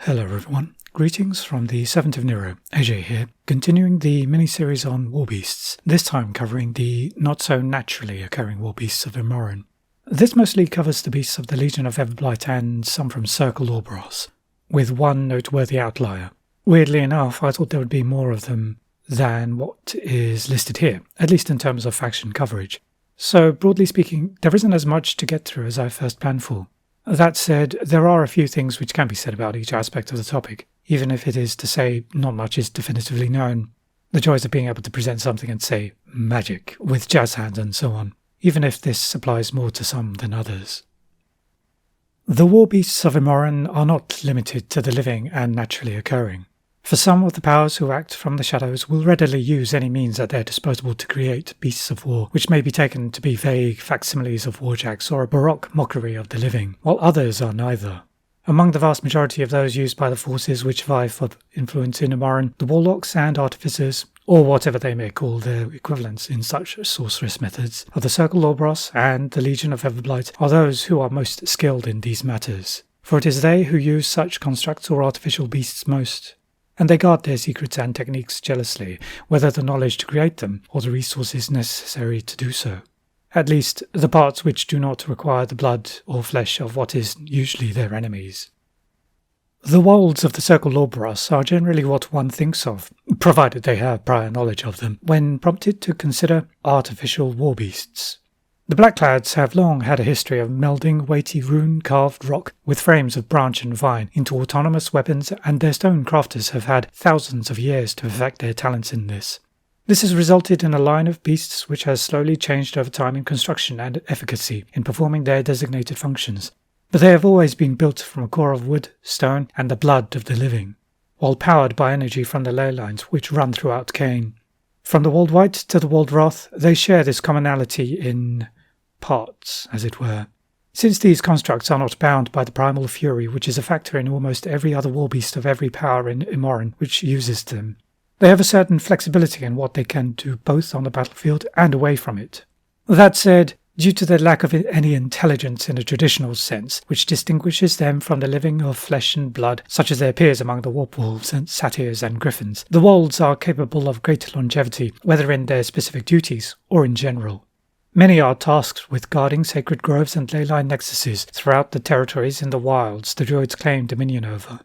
Hello everyone, greetings from the 7th of Nero, AJ here, continuing the mini-series on warbeasts, this time covering the not-so-naturally occurring warbeasts of Immoren. This mostly covers the beasts of the Legion of Everblight and some from Circle Orboros, with one noteworthy outlier. Weirdly enough, I thought there would be more of them than what is listed here, at least in terms of faction coverage. So, broadly speaking, there isn't as much to get through as I first planned for. That said, there are a few things which can be said about each aspect of the topic, even if it is to say not much is definitively known. The joys of being able to present something and say magic with jazz hands and so on, even if this applies more to some than others. The warbeasts of Immoren are not limited to the living and naturally occurring. For some of the powers who act from the shadows will readily use any means at their disposal to create beasts of war, which may be taken to be vague facsimiles of warjacks or a baroque mockery of the living, while others are neither. Among the vast majority of those used by the forces which vie for influence in Immoren, the warlocks and artificers, or whatever they may call their equivalents in such sorceress methods, of the Circle Orboros and the Legion of Everblight are those who are most skilled in these matters, for it is they who use such constructs or artificial beasts most. And they guard their secrets and techniques jealously, whether the knowledge to create them or the resources necessary to do so. At least, the parts which do not require the blood or flesh of what is usually their enemies. The wolds of the Circle Orboros are generally what one thinks of, provided they have prior knowledge of them, when prompted to consider artificial warbeasts. The Blacklights have long had a history of melding weighty rune-carved rock with frames of branch and vine into autonomous weapons, and their stone crafters have had thousands of years to perfect their talents in this. This has resulted in a line of beasts which has slowly changed over time in construction and efficacy in performing their designated functions, but they have always been built from a core of wood, stone, and the blood of the living, while powered by energy from the ley lines which run throughout Cain. From the Walled White to the Walled Wrath, they share this commonality in parts, as it were. Since these constructs are not bound by the primal fury which is a factor in almost every other warbeast of every power in Immoren which uses them, they have a certain flexibility in what they can do both on the battlefield and away from it. That said, due to their lack of any intelligence in a traditional sense, which distinguishes them from the living of flesh and blood, such as their peers among the warpwolves and satyrs and griffins, the wolds are capable of great longevity, whether in their specific duties or in general. Many are tasked with guarding sacred groves and leyline nexuses throughout the territories in the wilds the druids claim dominion over.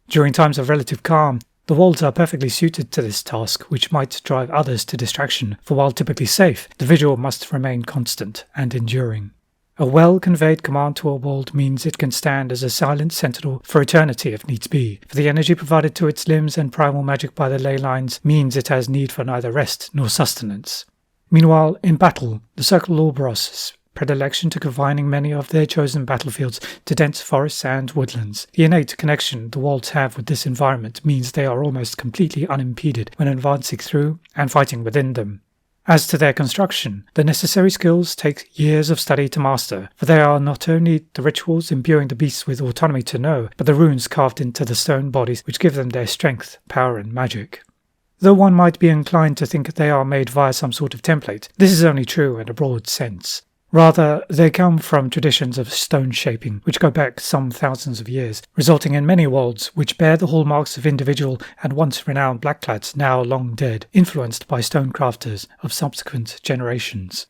During times of relative calm, the wolds are perfectly suited to this task, which might drive others to distraction, for while typically safe, the vigil must remain constant and enduring. A well-conveyed command to a wold means it can stand as a silent sentinel for eternity if needs be, for the energy provided to its limbs and primal magic by the ley lines means it has need for neither rest nor sustenance. Meanwhile, in battle, the Circle Orboros' predilection to confining many of their chosen battlefields to dense forests and woodlands. The innate connection the wolds have with this environment means they are almost completely unimpeded when advancing through and fighting within them. As to their construction, the necessary skills take years of study to master, for they are not only the rituals imbuing the beasts with autonomy to know, but the runes carved into the stone bodies which give them their strength, power and magic. Though one might be inclined to think they are made via some sort of template, this is only true in a broad sense. Rather, they come from traditions of stone shaping, which go back some thousands of years, resulting in many wolds which bear the hallmarks of individual and once renowned Blacklights now long dead, influenced by stone crafters of subsequent generations.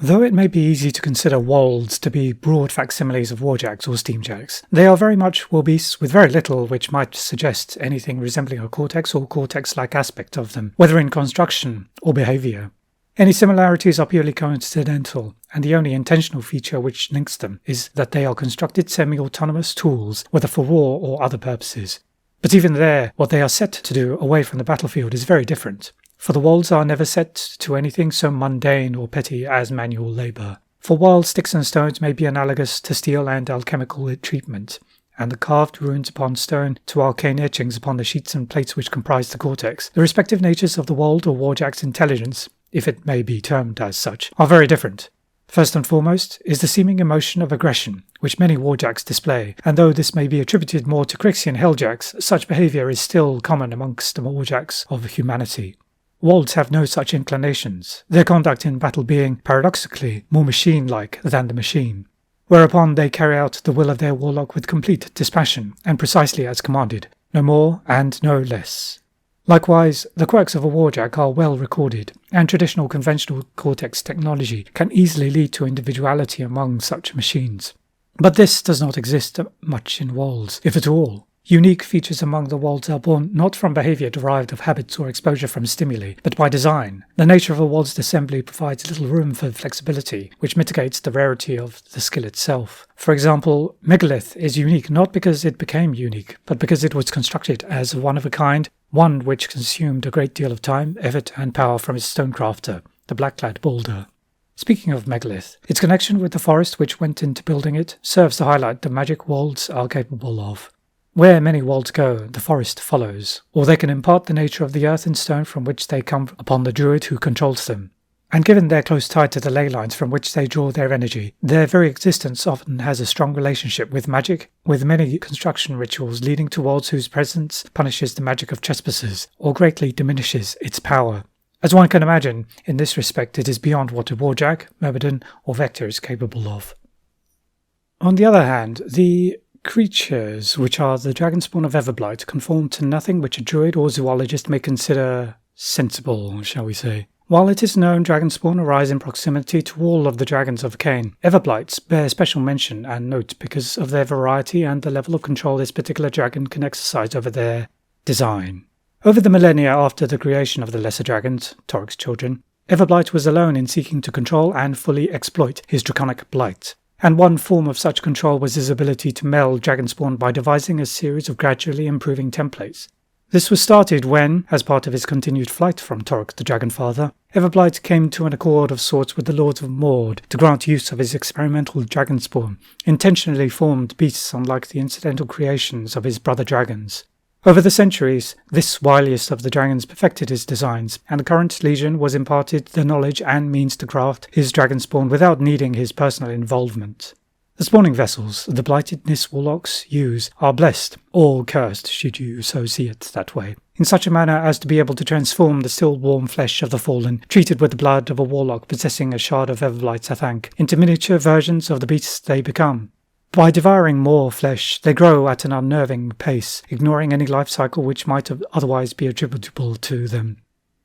Though it may be easy to consider wolds to be broad facsimiles of warjacks or steamjacks, they are very much warbeasts with very little which might suggest anything resembling a cortex or cortex-like aspect of them, whether in construction or behaviour. Any similarities are purely coincidental, and the only intentional feature which links them is that they are constructed semi-autonomous tools, whether for war or other purposes. But even there, what they are set to do away from the battlefield is very different, for the wolds are never set to anything so mundane or petty as manual labour. For while sticks and stones may be analogous to steel and alchemical treatment, and the carved runes upon stone to arcane etchings upon the sheets and plates which comprise the cortex, the respective natures of the wold or warjack's intelligence, if it may be termed as such, are very different. First and foremost is the seeming emotion of aggression, which many warjacks display, and though this may be attributed more to Crixian helljacks, such behaviour is still common amongst the warjacks of humanity. Wolds have no such inclinations, their conduct in battle being, paradoxically, more machine-like than the machine. whereupon they carry out the will of their warlock with complete dispassion and precisely as commanded, no more and no less. Likewise, the quirks of a warjack are well recorded, and traditional conventional cortex technology can easily lead to individuality among such machines. But this does not exist much in wolds, if at all. Unique features among the wolds are born not from behaviour derived of habits or exposure from stimuli, but by design. The nature of a wold's assembly provides little room for flexibility, which mitigates the rarity of the skill itself. For example, Megalith is unique not because it became unique, but because it was constructed as one of a kind, one which consumed a great deal of time, effort and power from its stonecrafter, the Blacklight Boulder. Speaking of Megalith, its connection with the forest which went into building it serves to highlight the magic wolds are capable of. Where many wolds go, the forest follows, or they can impart the nature of the earth and stone from which they come upon the druid who controls them. And given their close tie to the ley lines from which they draw their energy, their very existence often has a strong relationship with magic, with many construction rituals leading to wolds whose presence punishes the magic of trespassers, or greatly diminishes its power. As one can imagine, in this respect it is beyond what a warjack, myrmidon, or vector is capable of. On the other hand, the creatures, which are the Dragonspawn of Everblight, conform to nothing which a druid or zoologist may consider sensible, shall we say. While it is known Dragonspawn arise in proximity to all of the dragons of Cain, Everblights bear special mention and note because of their variety and the level of control this particular dragon can exercise over their design. Over the millennia after the creation of the lesser dragons, Toric's children, Everblight was alone in seeking to control and fully exploit his draconic blight. And one form of such control was his ability to meld Dragonspawn by devising a series of gradually improving templates. This was started when, as part of his continued flight from Toric the Dragonfather, Everblight came to an accord of sorts with the Lords of Mord to grant use of his experimental Dragonspawn, intentionally formed beasts unlike the incidental creations of his brother dragons. Over the centuries, this wiliest of the dragons perfected his designs, and the current legion was imparted the knowledge and means to craft his Dragonspawn without needing his personal involvement. The spawning vessels the Blightedness warlocks use are blessed, or cursed should you so see it that way, in such a manner as to be able to transform the still warm flesh of the fallen, treated with the blood of a warlock possessing a shard of Everblight's Athank, into miniature versions of the beasts they become. By devouring more flesh, they grow at an unnerving pace, ignoring any life cycle which might otherwise be attributable to them.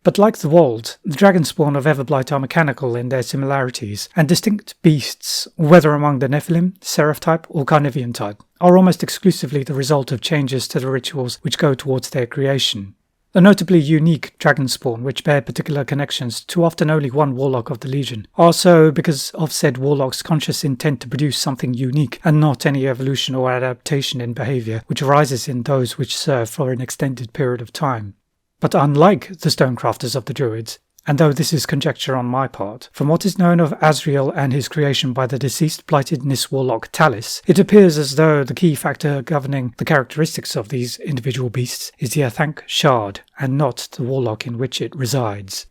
But like the wold, the Dragonspawn of Everblight are mechanical in their similarities, and distinct beasts, whether among the Nephilim, Seraph type, or Carnivean type, are almost exclusively the result of changes to the rituals which go towards their creation. The notably unique Dragonspawn, which bear particular connections to often only one warlock of the Legion, are so because of said warlock's conscious intent to produce something unique, and not any evolution or adaptation in behaviour which arises in those which serve for an extended period of time. But unlike the Stonecrafters of the Druids, and though this is conjecture on my part, from what is known of Azrael and his creation by the deceased Blightedness warlock Talis, it appears as though the key factor governing the characteristics of these individual beasts is the Athank shard, and not the warlock in which it resides.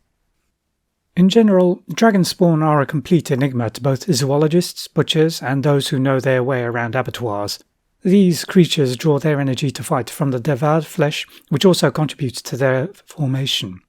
In general, Dragonspawn are a complete enigma to both zoologists, butchers, and those who know their way around abattoirs. These creatures draw their energy to fight from the devoured flesh, which also contributes to their formation.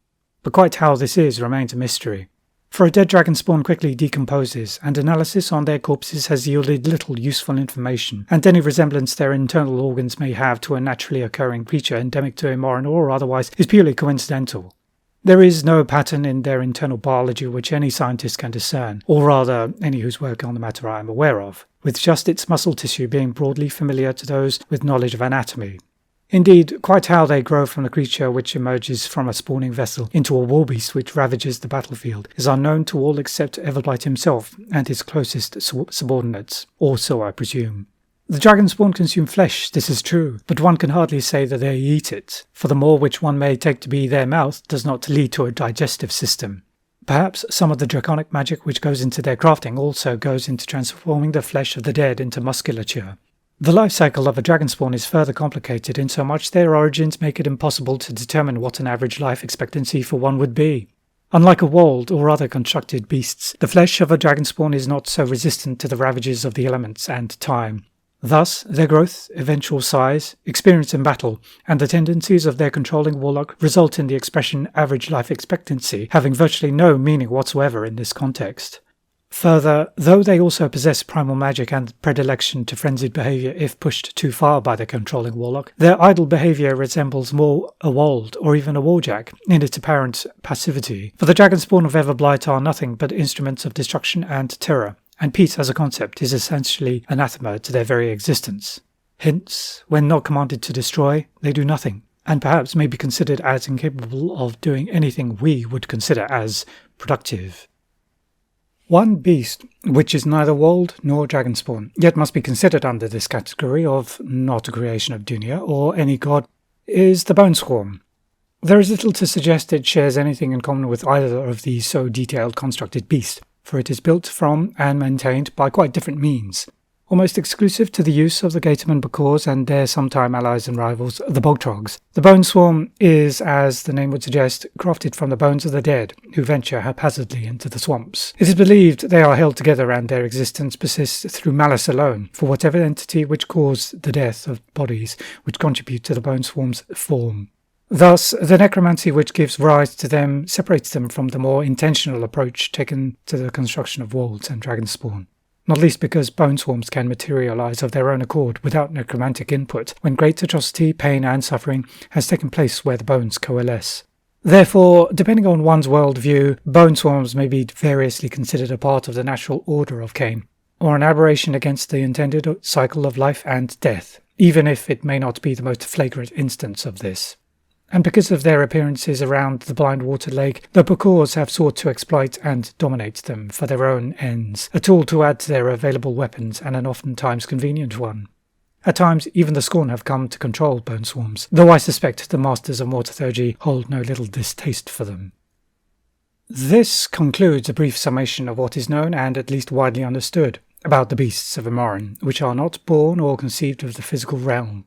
But quite how this is remains a mystery. For a dead Dragonspawn quickly decomposes, and analysis on their corpses has yielded little useful information, and any resemblance their internal organs may have to a naturally occurring creature endemic to Immoren or otherwise is purely coincidental. There is no pattern in their internal biology which any scientist can discern, or rather any whose work on the matter I am aware of, with just its muscle tissue being broadly familiar to those with knowledge of anatomy. Indeed, quite how they grow from the creature which emerges from a spawning vessel into a warbeast which ravages the battlefield is unknown to all except Everblight himself and his closest subordinates, or so I presume. The Dragonspawn consume flesh, this is true, but one can hardly say that they eat it, for the more which one may take to be their mouth does not lead to a digestive system. Perhaps some of the draconic magic which goes into their crafting also goes into transforming the flesh of the dead into musculature. The life cycle of a Dragonspawn is further complicated insomuch their origins make it impossible to determine what an average life expectancy for one would be. Unlike a wold or other constructed beasts, the flesh of a Dragonspawn is not so resistant to the ravages of the elements and time. Thus, their growth, eventual size, experience in battle, and the tendencies of their controlling warlock result in the expression average life expectancy having virtually no meaning whatsoever in this context. Further, though they also possess primal magic and predilection to frenzied behaviour if pushed too far by their controlling warlock, their idle behaviour resembles more a wold or even a warjack in its apparent passivity. For the Dragonspawn of Everblight are nothing but instruments of destruction and terror, and peace as a concept is essentially anathema to their very existence. Hence, when not commanded to destroy, they do nothing, and perhaps may be considered as incapable of doing anything we would consider as productive. One beast, which is neither wold nor Dragonspawn, yet must be considered under this category of not a creation of Dunya or any god, is the Bone Swarm. There is little to suggest it shares anything in common with either of these so detailed constructed beasts, for it is built from and maintained by quite different means. Almost exclusive to the use of the Gatorman Bakors and their sometime allies and rivals, the Bogtrogs. The Bone Swarm is, as the name would suggest, crafted from the bones of the dead, who venture haphazardly into the swamps. It is believed they are held together and their existence persists through malice alone, for whatever entity which caused the death of bodies which contribute to the Bone Swarm's form. Thus, the necromancy which gives rise to them separates them from the more intentional approach taken to the construction of wolves and Dragonspawn. Not least because bone swarms can materialize of their own accord without necromantic input, when great atrocity, pain and suffering has taken place where the bones coalesce. Therefore, depending on one's worldview, bone swarms may be variously considered a part of the natural order of Cain, or an aberration against the intended cycle of life and death, even if it may not be the most flagrant instance of this. And because of their appearances around the Blind Water Lake, the Bakors have sought to exploit and dominate them for their own ends, a tool to add to their available weapons and an oftentimes convenient one. At times, even the Scorn have come to control bone swarms, though I suspect the masters of Mortothergy hold no little distaste for them. This concludes a brief summation of what is known and at least widely understood about the beasts of Immoren, which are not born or conceived of the physical realm.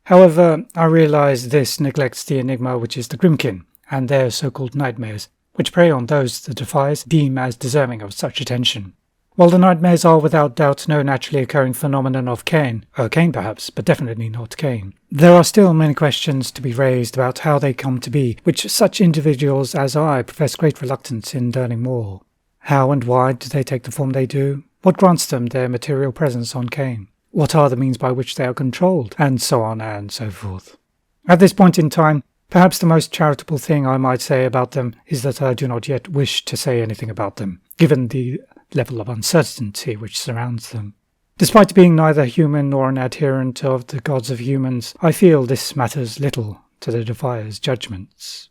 However, I realise this neglects the enigma which is the Grymkin, and their so-called nightmares, which prey on those the Defiers deem as deserving of such attention. While the nightmares are without doubt no naturally occurring phenomenon of Cain, Cain perhaps, but definitely not Cain, there are still many questions to be raised about how they come to be, which such individuals as I profess great reluctance in learning more. How and why do they take the form they do? What grants them their material presence on Cain? What are the means by which they are controlled? And so on and so forth. At this point in time, perhaps the most charitable thing I might say about them is that I do not yet wish to say anything about them, given the level of uncertainty which surrounds them. Despite being neither human nor an adherent of the gods of humans, I feel this matters little to the Defier's judgments.